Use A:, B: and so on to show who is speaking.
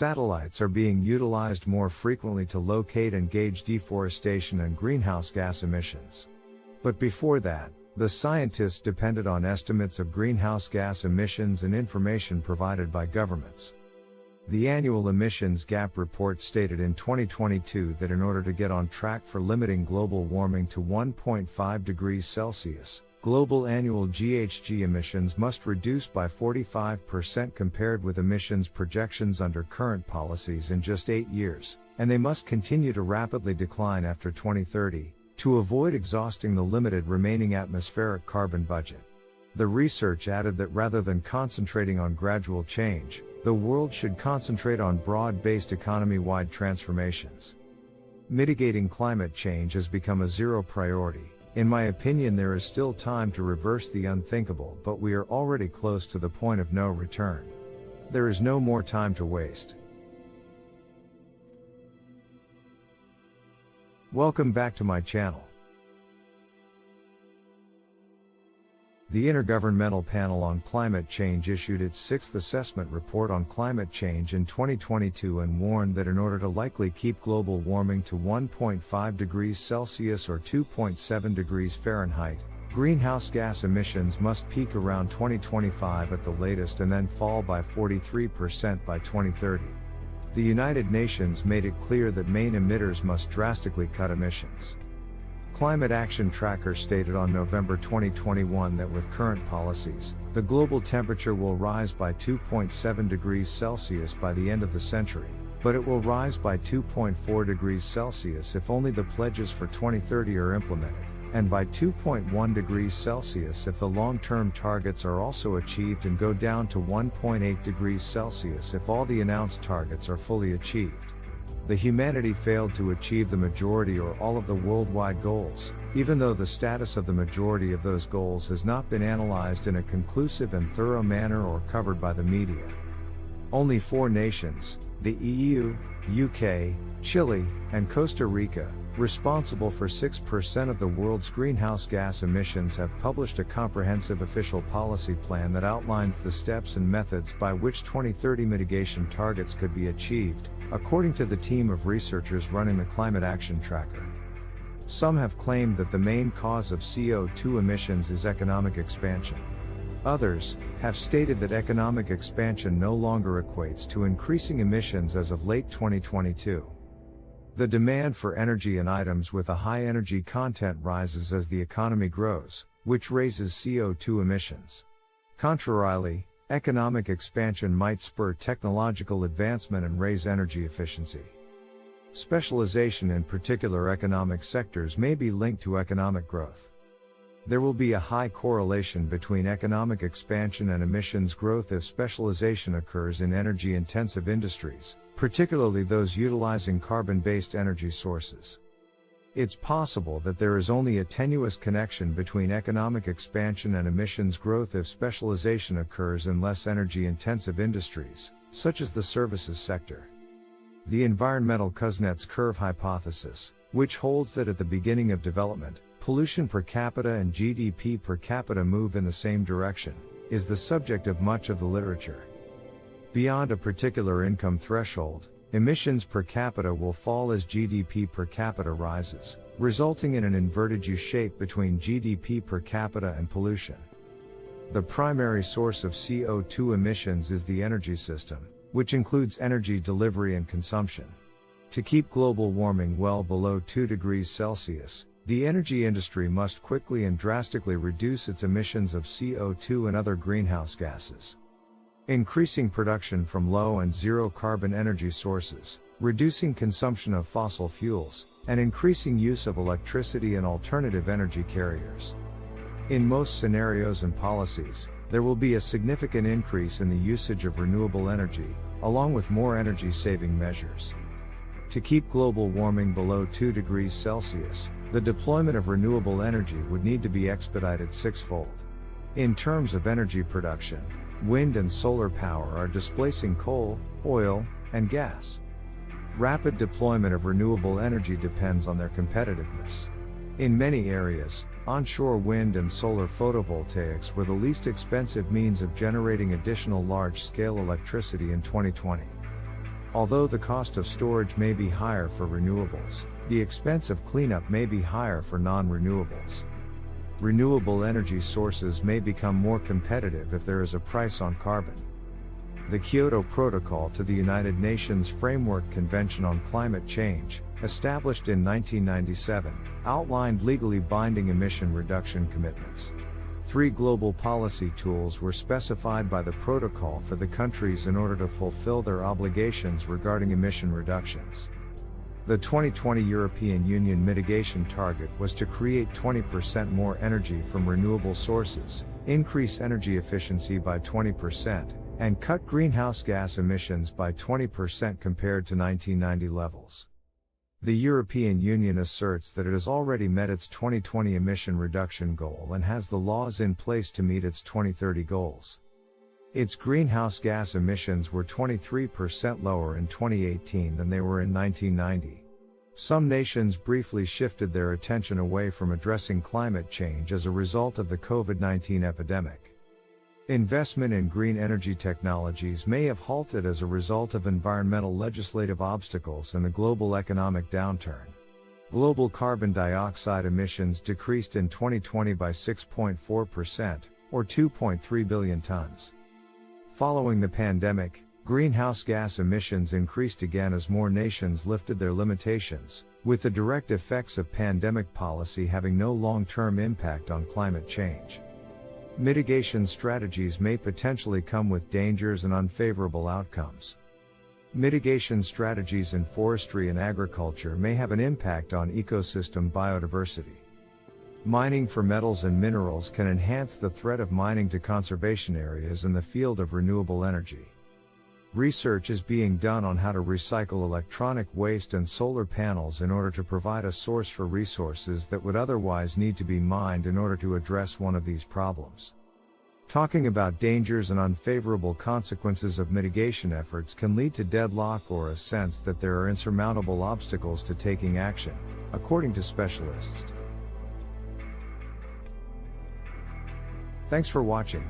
A: Satellites are being utilized more frequently to locate and gauge deforestation and greenhouse gas emissions. But before that, the scientists depended on estimates of greenhouse gas emissions and information provided by governments. The Annual Emissions Gap Report stated in 2022 that in order to get on track for limiting global warming to 1.5 degrees Celsius, global annual GHG emissions must reduce by 45% compared with emissions projections under current policies in just 8 years, and they must continue to rapidly decline after 2030, to avoid exhausting the limited remaining atmospheric carbon budget. The research added that rather than concentrating on gradual change, the world should concentrate on broad-based economy-wide transformations. Mitigating climate change has become a zero priority. In my opinion, there is still time to reverse the unthinkable, but we are already close to the point of no return. There is no more time to waste. Welcome back to my channel. The Intergovernmental Panel on Climate Change issued its 6th assessment report on climate change in 2022 and warned that in order to likely keep global warming to 1.5 degrees Celsius or 2.7 degrees Fahrenheit, greenhouse gas emissions must peak around 2025 at the latest and then fall by 43% by 2030. The United Nations made it clear that main emitters must drastically cut emissions. Climate Action Tracker stated on November 2021 that with current policies, the global temperature will rise by 2.7 degrees Celsius by the end of the century, but it will rise by 2.4 degrees Celsius if only the pledges for 2030 are implemented, and by 2.1 degrees Celsius if the long-term targets are also achieved, and go down to 1.8 degrees Celsius if all the announced targets are fully achieved. The humanity failed to achieve the majority or all of the worldwide goals, even though the status of the majority of those goals has not been analyzed in a conclusive and thorough manner or covered by the media. Only 4 nations, the EU, UK, Chile, and Costa Rica, responsible for 6% of the world's greenhouse gas emissions, have published a comprehensive official policy plan that outlines the steps and methods by which 2030 mitigation targets could be achieved, according to the team of researchers running the Climate Action Tracker. Some have claimed that the main cause of CO2 emissions is economic expansion. Others have stated that economic expansion no longer equates to increasing emissions as of late 2022. The demand for energy and items with a high energy content rises as the economy grows, which raises CO2 emissions. Contrarily, economic expansion might spur technological advancement and raise energy efficiency. Specialization in particular economic sectors may be linked to economic growth. There will be a high correlation between economic expansion and emissions growth if specialization occurs in energy-intensive industries, particularly those utilizing carbon-based energy sources. It's possible that there is only a tenuous connection between economic expansion and emissions growth if specialization occurs in less energy-intensive industries, such as the services sector. The environmental Kuznets curve hypothesis, which holds that at the beginning of development, pollution per capita and GDP per capita move in the same direction, is the subject of much of the literature. Beyond a particular income threshold, emissions per capita will fall as GDP per capita rises, resulting in an inverted U-shape between GDP per capita and pollution. The primary source of CO2 emissions is the energy system, which includes energy delivery and consumption. To keep global warming well below 2 degrees Celsius, the energy industry must quickly and drastically reduce its emissions of CO2 and other greenhouse gases. Increasing production from low and zero carbon energy sources, reducing consumption of fossil fuels, and increasing use of electricity and alternative energy carriers. In most scenarios and policies, there will be a significant increase in the usage of renewable energy, along with more energy-saving measures. To keep global warming below 2 degrees Celsius, the deployment of renewable energy would need to be expedited sixfold. In terms of energy production, wind and solar power are displacing coal, oil, and gas. Rapid deployment of renewable energy depends on their competitiveness. In many areas, onshore wind and solar photovoltaics were the least expensive means of generating additional large-scale electricity in 2020. Although the cost of storage may be higher for renewables, the expense of cleanup may be higher for non-renewables. Renewable energy sources may become more competitive if there is a price on carbon. The Kyoto Protocol to the United Nations Framework Convention on Climate Change, established in 1997, outlined legally binding emission reduction commitments. 3 global policy tools were specified by the protocol for the countries in order to fulfill their obligations regarding emission reductions. The 2020 European Union mitigation target was to create 20% more energy from renewable sources, increase energy efficiency by 20%, and cut greenhouse gas emissions by 20% compared to 1990 levels. The European Union asserts that it has already met its 2020 emission reduction goal and has the laws in place to meet its 2030 goals. Its greenhouse gas emissions were 23% lower in 2018 than they were in 1990. Some nations briefly shifted their attention away from addressing climate change as a result of the COVID-19 epidemic. Investment in green energy technologies may have halted as a result of environmental legislative obstacles and the global economic downturn. Global carbon dioxide emissions decreased in 2020 by 6.4%, or 2.3 billion tons. Following the pandemic, greenhouse gas emissions increased again as more nations lifted their limitations, with the direct effects of pandemic policy having no long-term impact on climate change. Mitigation strategies may potentially come with dangers and unfavorable outcomes. Mitigation strategies in forestry and agriculture may have an impact on ecosystem biodiversity. Mining for metals and minerals can enhance the threat of mining to conservation areas in the field of renewable energy. Research is being done on how to recycle electronic waste and solar panels in order to provide a source for resources that would otherwise need to be mined in order to address one of these problems. Talking about dangers and unfavorable consequences of mitigation efforts can lead to deadlock or a sense that there are insurmountable obstacles to taking action, according to specialists. Thanks for watching.